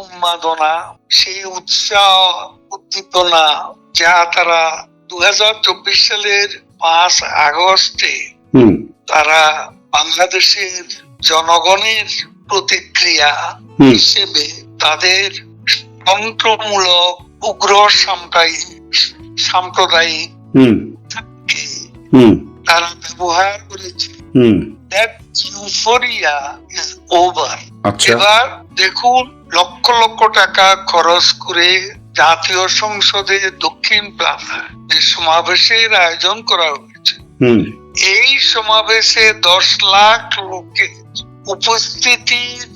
উন্মাদনা, সেই উৎসাহ উদ্দীপনা যা তারা 2024 সালের 5 আগস্টে তারা বাংলাদেশের জনগণের প্রতিক্রিয়া হিসেবে তাদের তন্ত্রমূলক উগ্র সাম্প্রদায়িক তারা ব্যবহার করেছে। That euphoria is over. এবার দেখুন, লক্ষ লক্ষ টাকা খরচ করে জাতীয় সংসদে দক্ষিণ প্লাজায় যে সমাবেশের আয়োজন করা হয়েছে, এই সমাবেশে 10 লাখ লোকের উপস্থিতির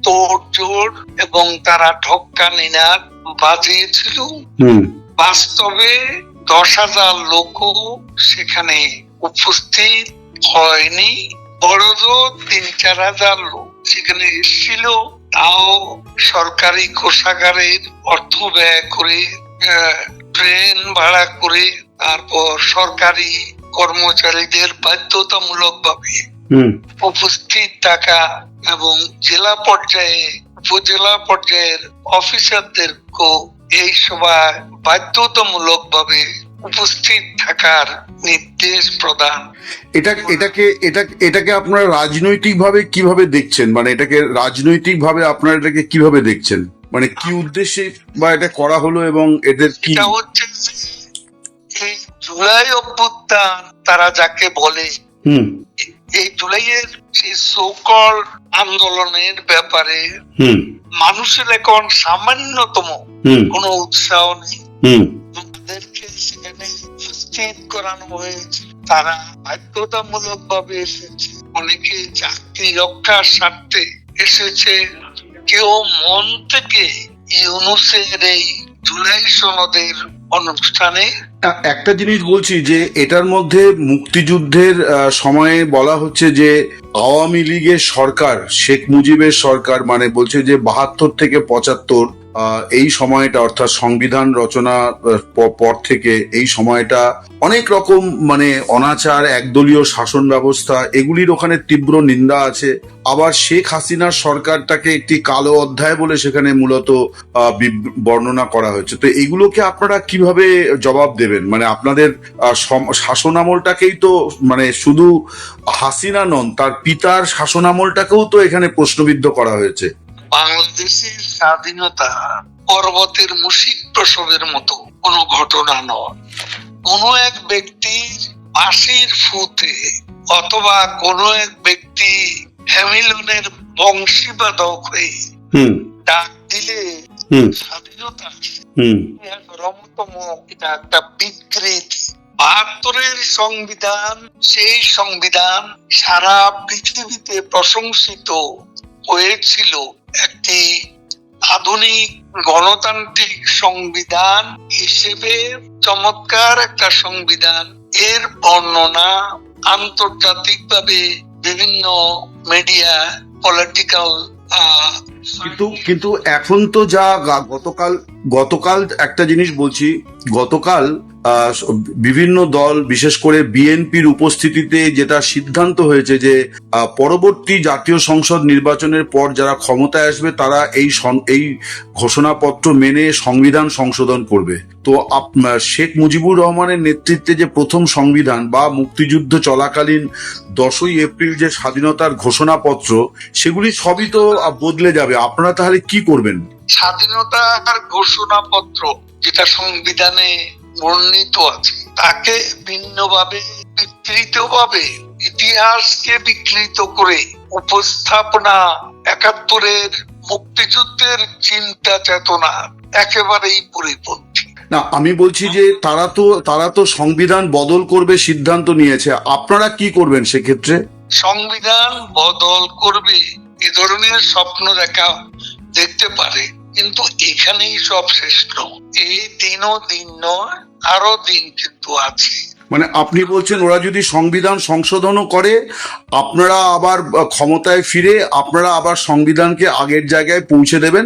তোড়জোড় এবং তারা ঢক্কা নিনাদ বাজিয়েছিল। বাস্তবে 10,000 লোকও সেখানে উপস্থিত হয়নি, বড়জোর 3-4 হাজার লোক সেখানে এসেছিল। তাও সরকারি কোষাগারের অর্থ ব্যয় করে, ট্রেন ভাড়া করে, তারপর সরকারি কর্মচারীদের বাধ্যতামূলক ভাবে উপস্থিত থাকা এবং জেলা পর্যায়ে উপজেলা পর্যায়ের অফিসারদেরকেও এই সভায় বাধ্যতামূলক ভাবে উপস্থিত থাকার নির্দেশ প্রদান। এটাকে আপনারা রাজনৈতিক ভাবে কিভাবে দেখছেন? মানে এটাকে রাজনৈতিক ভাবে আপনারা এটাকে কিভাবে দেখছেন? মানে কি উদ্দেশ্যে বা এটা করা হলো এবং এদের কি হচ্ছে? এই জুলাই অভ্যুত্থান তারা যাকে বলে, এই জুলাইয়ের সেই সো-কল আন্দোলনের ব্যাপারে মানুষের এখন সামান্যতম কোনো উৎসাহ নেই। তাদেরকে সেখানে উপস্থিত করানো হয়েছে, তারা বাধ্যতামূলক ভাবে এসেছে, অনেকে চাকরি রক্ষার স্বার্থে এসেছে, কেউ মন থেকে ইউনূসের এই জুলাই সনদের অনুষ্ঠানে। একটা জিনিস বলছি যে এটার মধ্যে মুক্তিযুদ্ধের সময়ে বলা হচ্ছে যে আওয়ামী লীগের সরকার, শেখ মুজিবের সরকার, মানে বলছে যে 72 থেকে 75 এই সময়টা, অর্থাৎ সংবিধান রচনা পর থেকে এই সময়টা অনেক রকম মানে অনাচার, একদলীয় শাসন ব্যবস্থা, এগুলির ওখানে তীব্র নিন্দা আছে। আবার শেখ হাসিনার সরকারটাকে একটি কালো অধ্যায় বলে সেখানে মূলত বর্ণনা করা হয়েছে। তো এগুলোকে আপনারা কিভাবে জবাব দেবেন? মানে আপনাদের শাসন আমলটাকেই তো, মানে শুধু হাসিনা নন, তার পিতার শাসন আমলটাকেও তো এখানে প্রশ্নবিদ্ধ করা হয়েছে। বাংলাদেশের স্বাধীনতা পর্বতের মুশিক প্রসবের মতো কোনো ঘটনা নয়। কোনো এক ব্যক্তির বাঁশির ফুতে অথবা কোনো এক ব্যক্তি হ্যামিলনের বংশীবাদক হয়ে ডাক দিলে স্বাধীনতা রমতম, এটা একটা বিকৃতি। 72-এর সংবিধান, সেই সংবিধান সারা পৃথিবীতে প্রশংসিত হয়েছিল একটি আধুনিক গণতান্ত্রিক সংবিধান হিসেবে। চমৎকার একটা সংবিধান, এর বর্ণনা আন্তর্জাতিকভাবে বিভিন্ন মিডিয়া, পলিটিক্যাল। কিন্তু এখন তো যা গতকাল একটা জিনিস বলছি, গতকাল বিভিন্ন দল, বিশেষ করে বিএনপির উপস্থিতিতে যেটা সিদ্ধান্ত হয়েছে যে পরবর্তী জাতীয় সংসদ নির্বাচনের পর যারা ক্ষমতায় আসবে তারা এই ঘোষণাপত্র মেনে সংবিধান সংশোধন করবে। তো শেখ মুজিবুর রহমানের নেতৃত্বে যে প্রথম সংবিধান বা মুক্তিযুদ্ধ চলাকালীন 10ই এপ্রিল যে স্বাধীনতার ঘোষণাপত্র, সেগুলি সবই তো বদলে যাবে। আপনারা তাহলে কি করবেন? স্বাধীনতার ঘোষণাপত্র যেটা সংবিধানে বর্ণিত আছে তাকে ভিন্নভাবে, বিকৃতভাবে, ইতিহাসকে বিকৃত করে উপস্থাপনা 71-এর মুক্তিযুদ্ধের চিন্তা চেতনা একেবারেই পরিপন্থী। না, আমি বলছি যে তারা তো সংবিধান বদল করবে সিদ্ধান্ত নিয়েছে, আপনারা কি করবেন সেক্ষেত্রে? সংবিধান বদল করবে এ ধরনের স্বপ্ন দেখতে পারে, কিন্তু এখানেই সব শেষ নয়। এই দিনও দিন নয়, আরো দিন কিন্তু আছে। মানে আপনি বলছেন ওরা যদি সংবিধান সংশোধনও করে, আপনারা আবার ক্ষমতায় ফিরে আপনারা আবার সংবিধানকে আগের জায়গায় পৌঁছে দেবেন,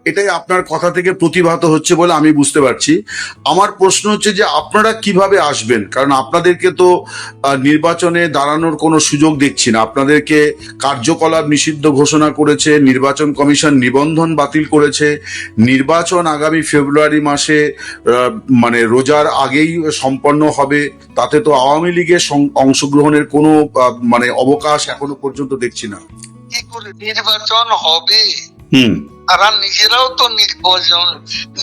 এটাই আপনার কথা থেকে প্রতিভাত হচ্ছে বলে আমি বুঝতে পারছি। আমার প্রশ্ন হচ্ছে যে আপনারা কিভাবে আসবেন, কারণ আপনাদেরকে তো নির্বাচনে দাঁড়ানোর কোনো সুযোগ দেখছি না। আপনাদেরকে কার্যকলাপ নিষিদ্ধ ঘোষণা করেছে, নির্বাচন কমিশন নিবন্ধন বাতিল করেছে, নির্বাচন আগামী ফেব্রুয়ারি মাসে মানে রোজার আগেই সম্পন্ন হবে। তাতে তো আওয়ামী লীগের অংশগ্রহণের কোনো মানে অবকাশ এখনো পর্যন্ত দেখছি না। কি করে নির্বাচন হবে? হুম তারা নিজেরাও তো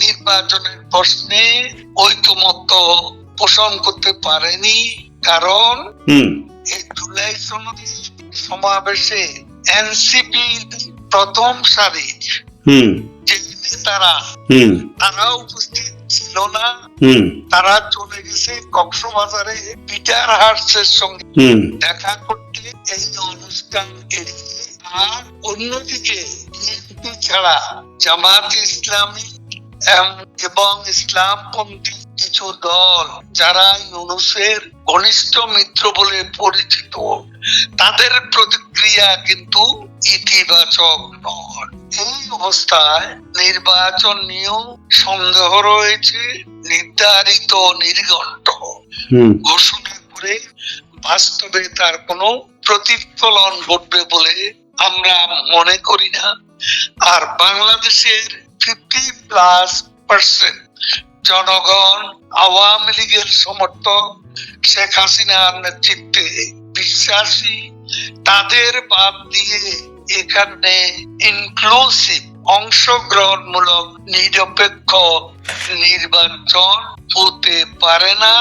নির্বাচনের প্রশ্নে ঐকমত্য পোষণ করতে পারেনি, কারণ এই জুলাই সনদী সমাবেশে এনসিপি প্রথম সারির যে নেতারা তারা উপস্থিত ছিল না। তারা চলে গেছে কক্সবাজারে পিটার হার্সের সঙ্গে দেখা করতে এই অনুষ্ঠান এড়িয়ে। আর অন্যদিকে বিএনপি ছাড়া জামাত ইসলামী এবং ইসলামপন্থী কিছু দল যারা ইউনূসের ঘনিষ্ঠ মিত্র বলে পরিচিত, তাদের প্রতিক্রিয়া কিন্তু ইতিবাচক নয়। এই অবস্থায় নির্বাচন নিয়েও সন্দেহ রয়েছে। নির্ধারিত নির্ঘণ্ট ঘোষণা করে বাস্তবে তার কোনো প্রতিফলন ঘটবে বলে আমরা মনে করি না। আর বাংলাদেশের 50+ জনগণ আওয়ামী লীগের সমর্থক, শেখ হাসিনার নেতৃত্বে বিশ্বাসী। তাদের বাদ দিয়ে এখানে ইনক্লুসিভ অংশগ্রহণমূলক নিরপেক্ষ নির্বাচন হতে পারে না।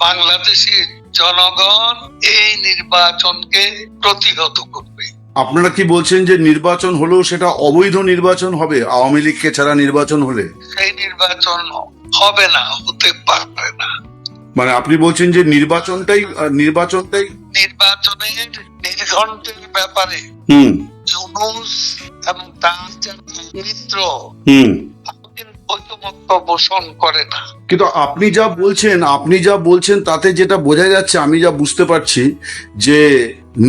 বাংলাদেশের জনগণ এই নির্বাচনকে প্রতিহত করবে। আপনারা কি বলছেন যে নির্বাচন হলেও সেটা অবৈধ নির্বাচন হবে? আওয়ামী লীগকে ছাড়া নির্বাচন হলে সেই নির্বাচন হবে না, হতে পারে না। মানে আপনি বলছেন যে নির্বাচনের নির্ঘণ্টের ব্যাপারে ইউনূস এবং তার মিত্র ঐকমত্য পোষণ করে না। কিন্তু আপনি যা বলছেন তাতে যেটা বোঝা যাচ্ছে, আমি যা বুঝতে পারছি, যে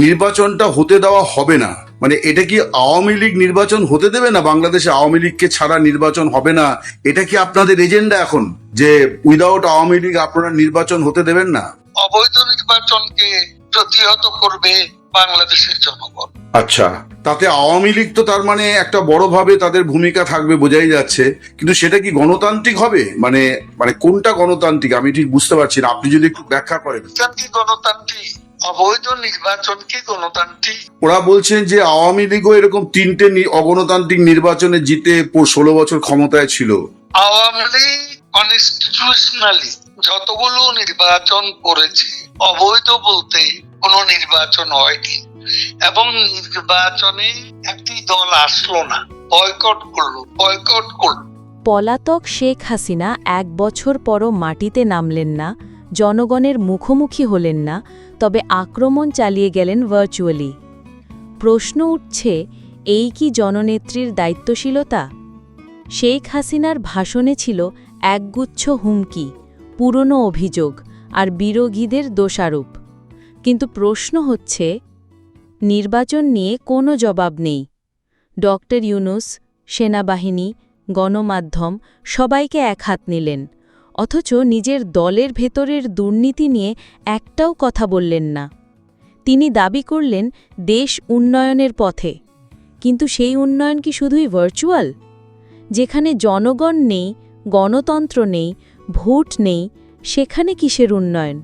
নির্বাচনটা হতে দেওয়া হবে না। মানে এটা কি আওয়ামী লীগ নির্বাচন হতে দেবে না? বাংলাদেশে আওয়ামী লীগকে ছাড়া নির্বাচন হবে না, এটা কি আপনাদের এজেন্ডা এখন, যে উইদাউট আওয়ামী লীগ আপনারা নির্বাচন হতে দেবেন না? অবৈধ নির্বাচনকে প্রতিহত করবে বাংলাদেশের জনগণ। আচ্ছা, তাতে আওয়ামী লীগ তো তার মানে একটা বড়ভাবে তাদের ভূমিকা থাকবে বোঝাই যাচ্ছে, কিন্তু সেটা কি গণতান্ত্রিক হবে? মানে কোনটা গণতান্ত্রিক আমি ঠিক বুঝতে পারছি না, আপনি যদি একটু ব্যাখ্যা করেন। গণতান্ত্রিক, অবৈধ নির্বাচন কি গণতান্ত্রিক? ওরা বলছেন যে আওয়ামী লীগও এরকম 3টে অগণতান্ত্রিক নির্বাচনে জিতে 16 বছর ক্ষমতায় ছিল। আওয়ামী লীগ কনস্টিটিউশনালি যতগুলো নির্বাচন করেছে, অবৈধ বলতে কোনো নির্বাচন হয়নি, এবং নির্বাচনে একটি দল আসলো না, বয়কট করলো। পলাতক শেখ হাসিনা 1 বছর পরও মাটিতে নামলেন না, জনগণের মুখোমুখি হলেন না, তবে আক্রমণ চালিয়ে গেলেন ভার্চুয়ালি। প্রশ্ন উঠছে, এই কি জননেত্রীর দায়িত্বশীলতা? শেখ হাসিনার ভাষণে ছিল একগুচ্ছ হুমকি, পুরনো অভিযোগ আর বিরোধীদের দোষারোপ। কিন্তু প্রশ্ন হচ্ছে, নির্বাচন নিয়ে কোনো জবাব নেই। ডক্টর ইউনূস, সেনাবাহিনী, গণমাধ্যম সবাইকে এক হাত নিলেন, অথচ নিজের দলের ভেতরের দুর্নীতি নিয়ে একটাও কথা বললেন না। তিনি দাবি করলেন দেশ উন্নয়নের পথে, কিন্তু সেই উন্নয়ন কি শুধুই ভার্চুয়াল? যেখানে জনগণ নেই, গণতন্ত্র নেই, ভোট নেই, সেখানে কিসের উন্নয়ন?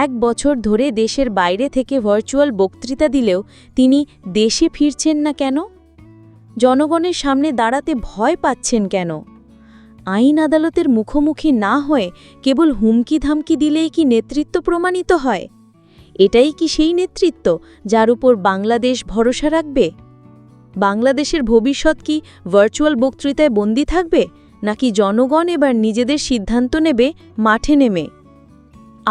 1 বছর ধরে দেশের বাইরে থেকে ভার্চুয়াল বক্তৃতা দিলেও তিনি দেশে ফিরছেন না কেন? জনগণের সামনে দাঁড়াতে ভয় পাচ্ছেন কেন? আইন আদালতের মুখোমুখি না হয়ে কেবল হুমকি ধামকি দিলেই কি নেতৃত্ব প্রমাণিত হয়? এটাই কি সেই নেতৃত্ব যার উপর বাংলাদেশ ভরসা রাখবে? বাংলাদেশের ভবিষ্যৎ কি ভার্চুয়াল বক্তৃতায় বন্দী থাকবে, নাকি জনগণ এবার নিজেদের সিদ্ধান্ত নেবে মাঠে নেমে?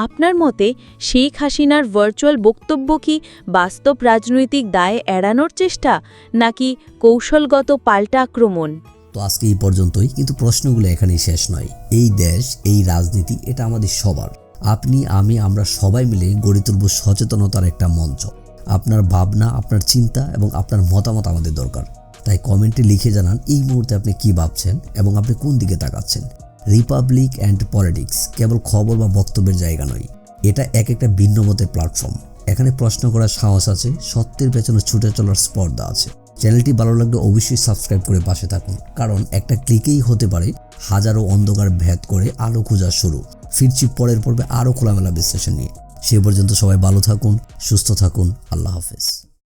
আপনার মতে শেখ হাসিনার ভার্চুয়াল বক্তব্য কি বাস্তব রাজনৈতিক দায় এড়ানোর চেষ্টা, নাকি কৌশলগত পাল্টা আক্রমণ? তো আজকে এই পর্যন্তই, কিন্তু প্রশ্নগুলো এখানেই শেষ নয়। এই দেশ, এই রাজনীতি, এটা আমাদের সবার। আপনি, আমি, আমরা সবাই মিলে গড়ে তুলব সচেতনতার একটা মঞ্চ। আপনার ভাবনা, আপনার চিন্তা এবং আপনার মতামত আমাদের দরকার। তাই কমেন্টে লিখে জানান এই মুহূর্তে আপনি কি ভাবছেন এবং আপনি কোন দিকে তাকাচ্ছেন। রিপাবলিক অ্যান্ড পলিটিক্স কেবল খবর বা বক্তব্যের জায়গা নয়, এটা একটা ভিন্ন মতের প্ল্যাটফর্ম। এখানে প্রশ্ন করার সাহস আছে, সত্যের পেছনে ছুটে চলার স্পর্ধা আছে। চ্যানেলটি ভালো লাগলে অবশ্যই সাবস্ক্রাইব করে পাশে থাকুন, কারণ একটা ক্লিকেই হতে পারে হাজারো অন্ধকার ভেদ করে আলো খোঁজা শুরু। ফিরছি পরের পর্বে আরও খোলামেলা বিশ্লেষণ নিয়ে। সে পর্যন্ত সবাই ভালো থাকুন, সুস্থ থাকুন। আল্লাহ হাফেজ।